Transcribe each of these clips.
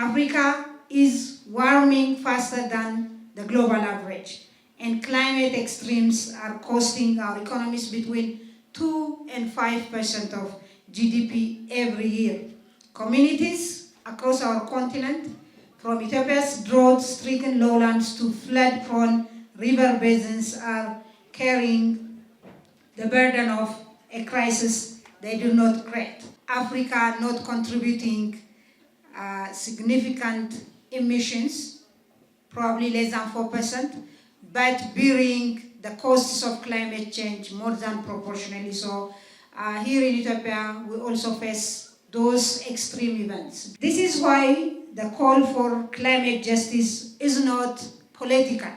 Africa is warming faster than the global average, and climate extremes are costing our economies between 2 and 5% of GDP every year. Communities across our continent, from Ethiopia's drought-stricken lowlands to flood-prone river basins, are carrying the burden of a crisis they do not create. Africa not contributing significant emissions, probably less than 4%, but bearing the costs of climate change more than proportionally. So here in Ethiopia, we also face those extreme events. This is why the call for climate justice is not political.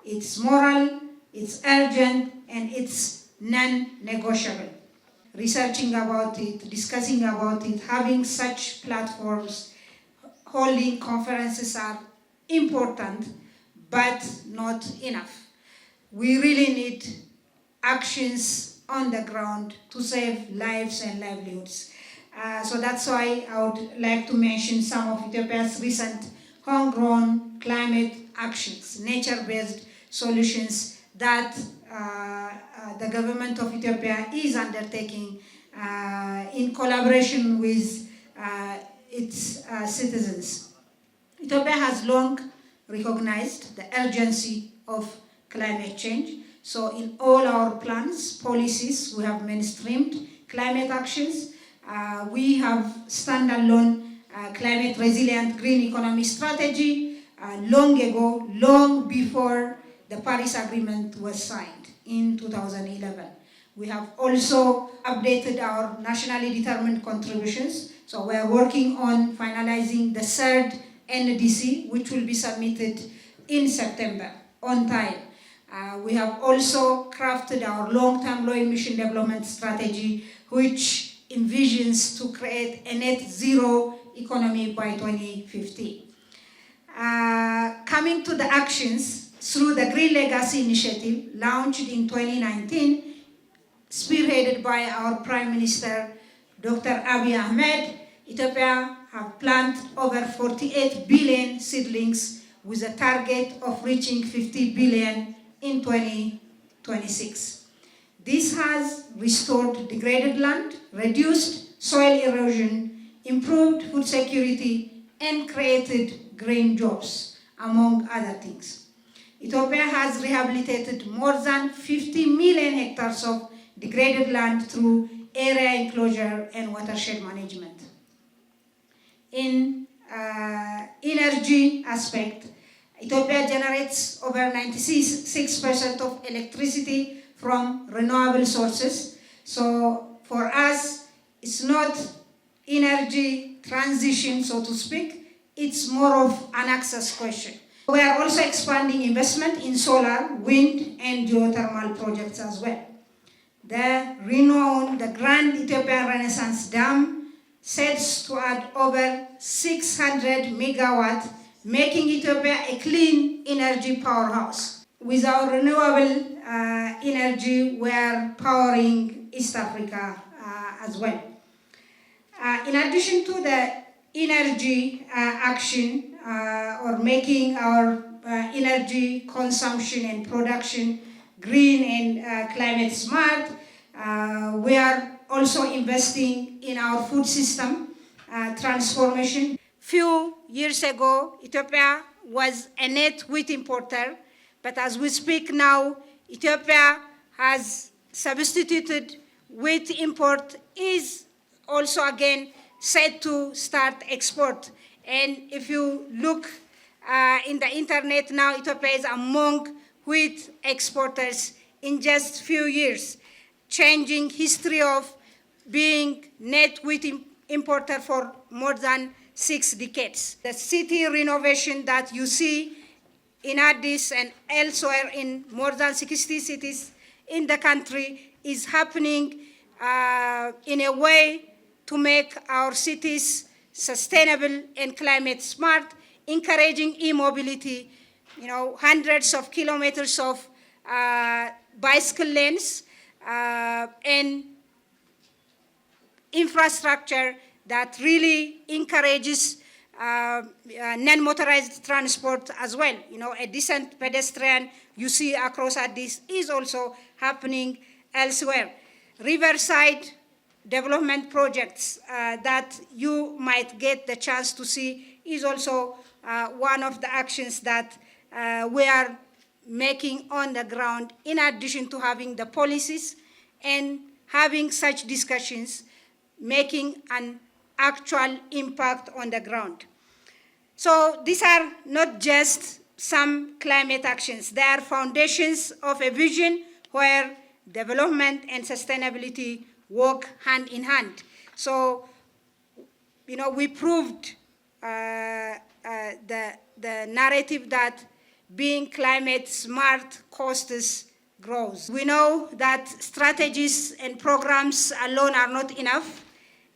It's moral, it's urgent, and it's non-negotiable. Researching about it, discussing about it, having such platforms, holding conferences are important, but not enough. We really need actions on the ground to save lives and livelihoods. So that's why I would like to mention some of Ethiopia's recent homegrown climate actions, nature-based solutions that the government of Ethiopia is undertaking in collaboration with its citizens. Ethiopia has long recognized the urgency of climate change. So in all our plans, policies, we have mainstreamed climate actions. We have standalone climate resilient green economy strategy long ago, long before the Paris Agreement was signed in 2011. We have also updated our nationally determined contributions. So we are working on finalizing the third NDC, which will be submitted in September on time. We have also crafted our long-term low-emission development strategy, which envisions to create a net zero economy by 2050. Coming to the actions, through the Green Legacy Initiative, launched in 2019, spearheaded by our Prime Minister, Dr. Abiy Ahmed, Ethiopia have planted over 48 billion seedlings with a target of reaching 50 billion in 2026. This has restored degraded land, reduced soil erosion, improved food security, and created green jobs, among other things. Ethiopia has rehabilitated more than 50 million hectares of degraded land through area enclosure and watershed management. In energy aspect, Ethiopia generates over 96% of electricity from renewable sources. So for us, it's not energy transition, so to speak, it's more of an access question. We are also expanding investment in solar, wind, and geothermal projects as well. The renowned, the Grand Ethiopian Renaissance Dam sets to add over 600 megawatts, making Ethiopia a clean energy powerhouse. With our renewable energy, we are powering East Africa as well. In addition to the energy action or making our energy consumption and production green and climate smart, we are also investing in our food system transformation. Few years ago, Ethiopia was a net wheat importer, but as we speak now, Ethiopia has substituted wheat import, is also again set to start export. And if you look in the internet now, Ethiopia is among wheat exporters in just few years, changing history of being net wheat importer for more than 6 decades. The city renovation that you see in Addis and elsewhere in more than 60 cities in the country is happening in a way to make our cities sustainable and climate smart, encouraging e-mobility, hundreds of kilometers of bicycle lanes and infrastructure that really encourages non-motorized transport as well. You know, a decent pedestrian you see across Addis is also happening elsewhere. Riverside development projects that you might get the chance to see is also one of the actions that we are making on the ground, in addition to having the policies and having such discussions, making an actual impact on the ground. So these are not just some climate actions. They are foundations of a vision where development and sustainability work hand in hand. So, you know, we proved the narrative that being climate smart costs growth. We know that strategies and programs alone are not enough.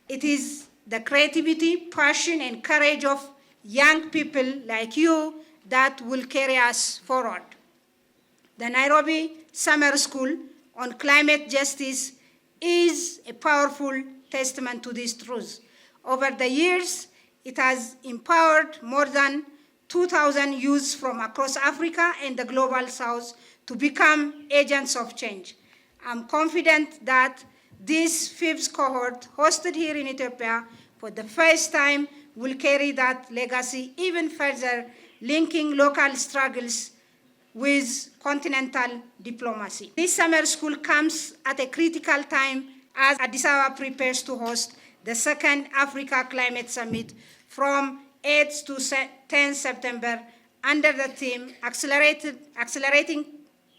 It is the creativity, passion, and courage of young people like you that will carry us forward. The Nairobi Summer School on Climate Justice is a powerful testament to this truth. Over the years, it has empowered more than 2,000 youths from across Africa and the global south to become agents of change. I'm confident that this fifth cohort, hosted here in Ethiopia for the first time, will carry that legacy even further, linking local struggles with continental diplomacy. This summer school comes at a critical time as Addis Ababa prepares to host the second Africa Climate Summit from 8 to 10 September under the theme Accelerating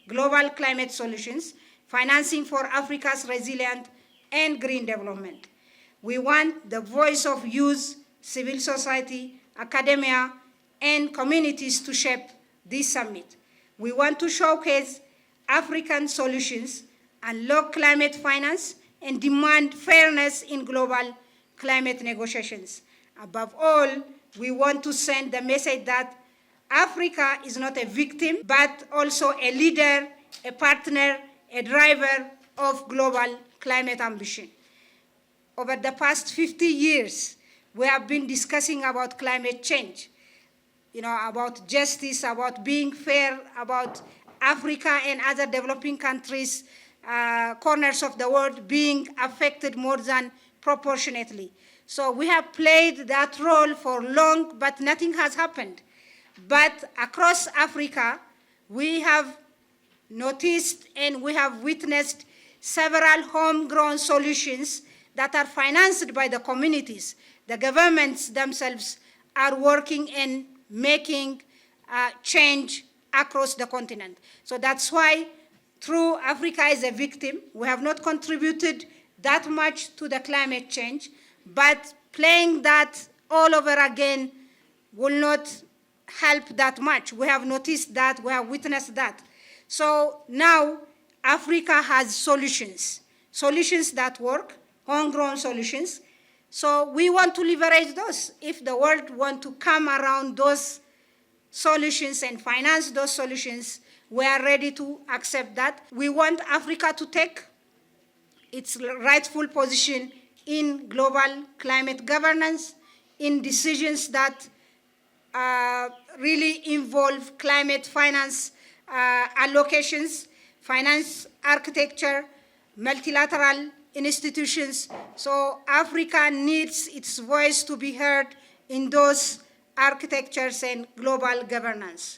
Global Climate Solutions, Financing for Africa's Resilient and Green Development. We want the voice of youth, civil society, academia, and communities to shape this summit. We want to showcase African solutions, unlock climate finance, and demand fairness in global climate negotiations. Above all, we want to send the message that Africa is not a victim, but also a leader, a partner, a driver of global climate ambition. Over the past 50 years, we have been discussing about climate change, you know, about justice, about being fair, about Africa and other developing countries, corners of the world being affected more than proportionately. So we have played that role for long, but nothing has happened. But across Africa, we have noticed and we have witnessed several homegrown solutions that are financed by the communities. The governments themselves are working and making change across the continent. So that's why, through Africa is a victim, we have not contributed that much to the climate change, but playing that all over again will not help that much. We have noticed that, we have witnessed that. So now Africa has solutions that work, homegrown solutions. So we want to leverage those. If the world wants to come around those solutions and finance those solutions, we are ready to accept that. We want Africa to take its rightful position in global climate governance, in decisions that really involve climate finance allocations, finance architecture, multilateral institutions. So Africa needs its voice to be heard in those architectures and global governance.